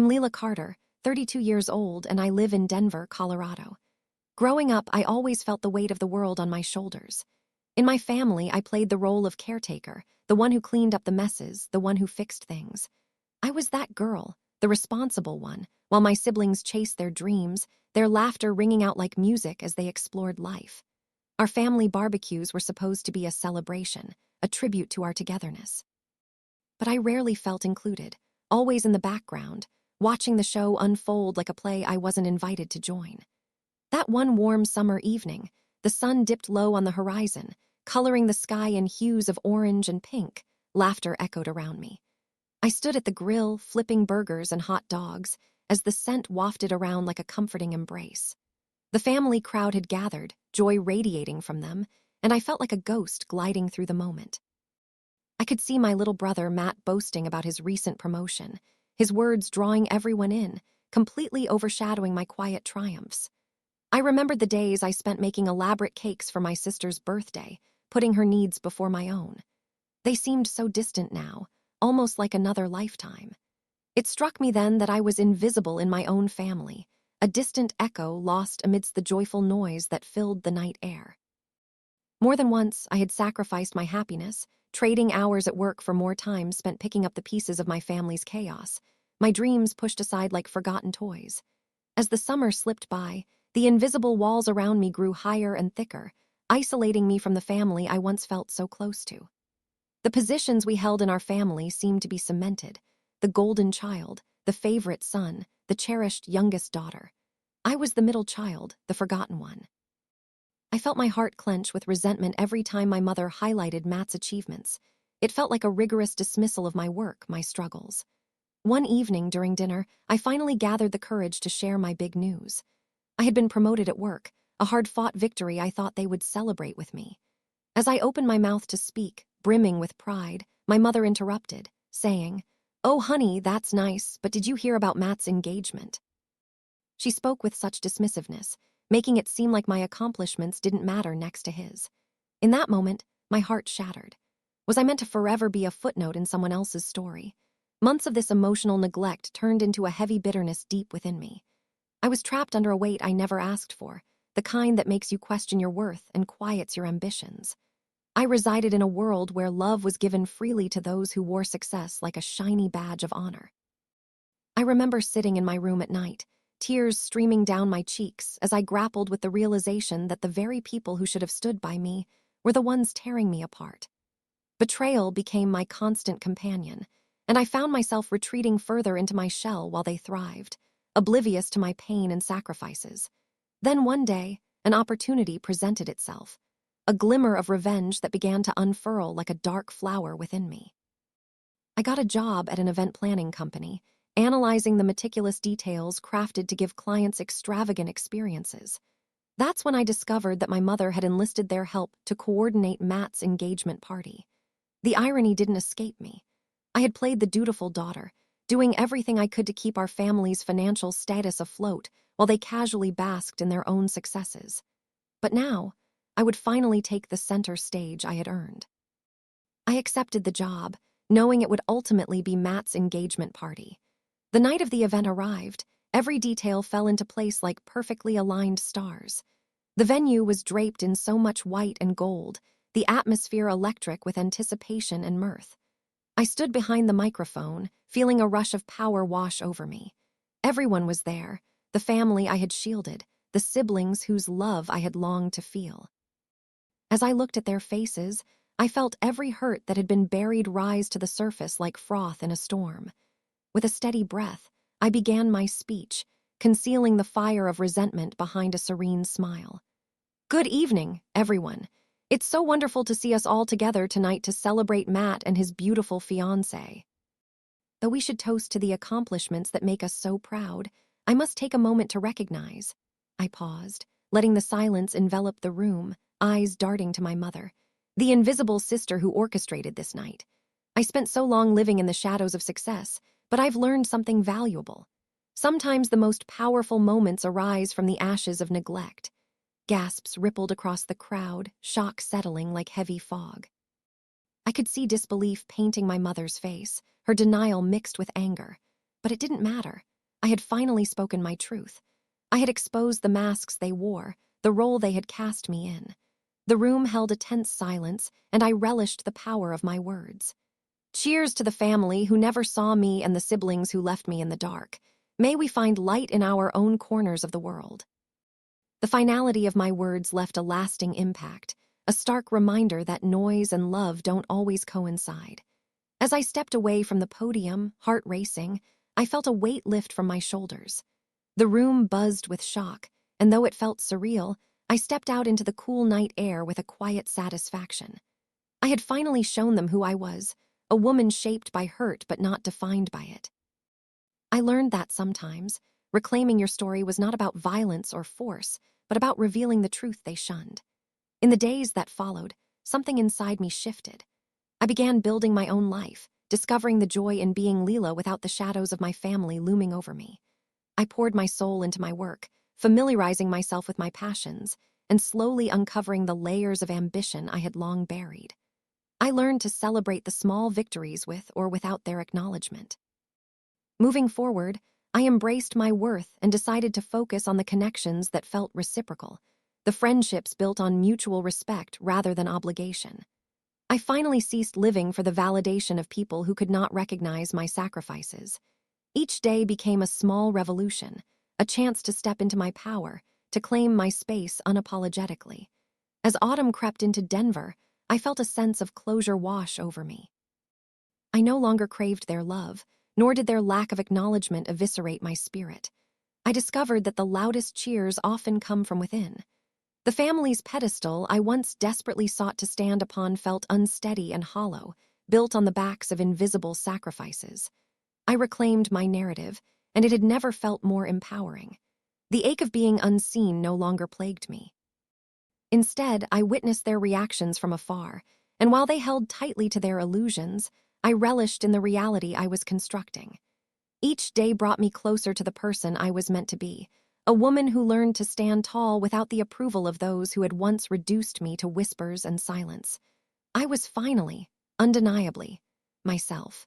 I'm Leela Carter, 32 years old, and I live in Denver, Colorado. Growing up, I always felt the weight of the world on my shoulders. In my family, I played the role of caretaker, the one who cleaned up the messes, the one who fixed things. I was that girl, the responsible one, while my siblings chased their dreams, their laughter ringing out like music as they explored life. Our family barbecues were supposed to be a celebration, a tribute to our togetherness. But I rarely felt included, always in the background, watching the show unfold like a play I wasn't invited to join. That one warm summer evening, the sun dipped low on the horizon, coloring the sky in hues of orange and pink. Laughter echoed around me. I stood at the grill, flipping burgers and hot dogs, as the scent wafted around like a comforting embrace. The family crowd had gathered, joy radiating from them, and I felt like a ghost gliding through the moment. I could see my little brother Matt boasting about his recent promotion, his words drawing everyone in, completely overshadowing my quiet triumphs. I remembered the days I spent making elaborate cakes for my sister's birthday, putting her needs before my own. They seemed so distant now, almost like another lifetime. It struck me then that I was invisible in my own family, a distant echo lost amidst the joyful noise that filled the night air. More than once, I had sacrificed my happiness, trading hours at work for more time spent picking up the pieces of my family's chaos, my dreams pushed aside like forgotten toys. As the summer slipped by, the invisible walls around me grew higher and thicker, isolating me from the family I once felt so close to. The positions we held in our family seemed to be cemented: the golden child, the favorite son, the cherished youngest daughter. I was the middle child, the forgotten one. I felt my heart clench with resentment every time my mother highlighted Matt's achievements. It felt like a rigorous dismissal of my work, my struggles. One evening during dinner, I finally gathered the courage to share my big news. I had been promoted at work, a hard-fought victory I thought they would celebrate with me. As I opened my mouth to speak, brimming with pride, my mother interrupted, saying, "Oh, honey, that's nice, but did you hear about Matt's engagement?" She spoke with such dismissiveness, making it seem like my accomplishments didn't matter next to his. In that moment, my heart shattered. Was I meant to forever be a footnote in someone else's story? Months of this emotional neglect turned into a heavy bitterness deep within me. I was trapped under a weight I never asked for, the kind that makes you question your worth and quiets your ambitions. I resided in a world where love was given freely to those who wore success like a shiny badge of honor. I remember sitting in my room at night, tears streaming down my cheeks as I grappled with the realization that the very people who should have stood by me were the ones tearing me apart. Betrayal became my constant companion, and I found myself retreating further into my shell while they thrived, oblivious to my pain and sacrifices. Then one day, an opportunity presented itself, a glimmer of revenge that began to unfurl like a dark flower within me. I got a job at an event planning company, analyzing the meticulous details crafted to give clients extravagant experiences. That's when I discovered that my mother had enlisted their help to coordinate Matt's engagement party. The irony didn't escape me. I had played the dutiful daughter, doing everything I could to keep our family's financial status afloat while they casually basked in their own successes. But now, I would finally take the center stage I had earned. I accepted the job, knowing it would ultimately be Matt's engagement party. The night of the event arrived, every detail fell into place like perfectly aligned stars. The venue was draped in so much white and gold, the atmosphere electric with anticipation and mirth. I stood behind the microphone, feeling a rush of power wash over me. Everyone was there, the family I had shielded, the siblings whose love I had longed to feel. As I looked at their faces, I felt every hurt that had been buried rise to the surface like froth in a storm. With a steady breath, I began my speech, concealing the fire of resentment behind a serene smile. "Good evening, everyone. It's so wonderful to see us all together tonight to celebrate Matt and his beautiful fiancée. Though we should toast to the accomplishments that make us so proud, I must take a moment to recognize." I paused, letting the silence envelop the room, eyes darting to my mother, the invisible sister who orchestrated this night. I spent so long living in the shadows of success, but I've learned something valuable. Sometimes the most powerful moments arise from the ashes of neglect. Gasps rippled across the crowd, shock settling like heavy fog. I could see disbelief painting my mother's face, her denial mixed with anger. But it didn't matter. I had finally spoken my truth. I had exposed the masks they wore, the role they had cast me in. The room held a tense silence, and I relished the power of my words. Cheers to the family who never saw me and the siblings who left me in the dark. May we find light in our own corners of the world. The finality of my words left a lasting impact, a stark reminder that noise and love don't always coincide. As I stepped away from the podium, heart racing, I felt a weight lift from my shoulders. The room buzzed with shock, and though it felt surreal, I stepped out into the cool night air with a quiet satisfaction. I had finally shown them who I was, a woman shaped by hurt but not defined by it. I learned that sometimes, reclaiming your story was not about violence or force, but about revealing the truth they shunned. In the days that followed, something inside me shifted. I began building my own life, discovering the joy in being Leela without the shadows of my family looming over me. I poured my soul into my work, familiarizing myself with my passions, and slowly uncovering the layers of ambition I had long buried. I learned to celebrate the small victories with or without their acknowledgement. Moving forward, I embraced my worth and decided to focus on the connections that felt reciprocal, the friendships built on mutual respect rather than obligation. I finally ceased living for the validation of people who could not recognize my sacrifices. Each day became a small revolution, a chance to step into my power, to claim my space unapologetically. As autumn crept into Denver, I felt a sense of closure wash over me. I no longer craved their love, nor did their lack of acknowledgement eviscerate my spirit. I discovered that the loudest cheers often come from within. The family's pedestal I once desperately sought to stand upon felt unsteady and hollow, built on the backs of invisible sacrifices. I reclaimed my narrative, and it had never felt more empowering. The ache of being unseen no longer plagued me. Instead, I witnessed their reactions from afar, and while they held tightly to their illusions, I relished in the reality I was constructing. Each day brought me closer to the person I was meant to be, a woman who learned to stand tall without the approval of those who had once reduced me to whispers and silence. I was finally, undeniably, myself.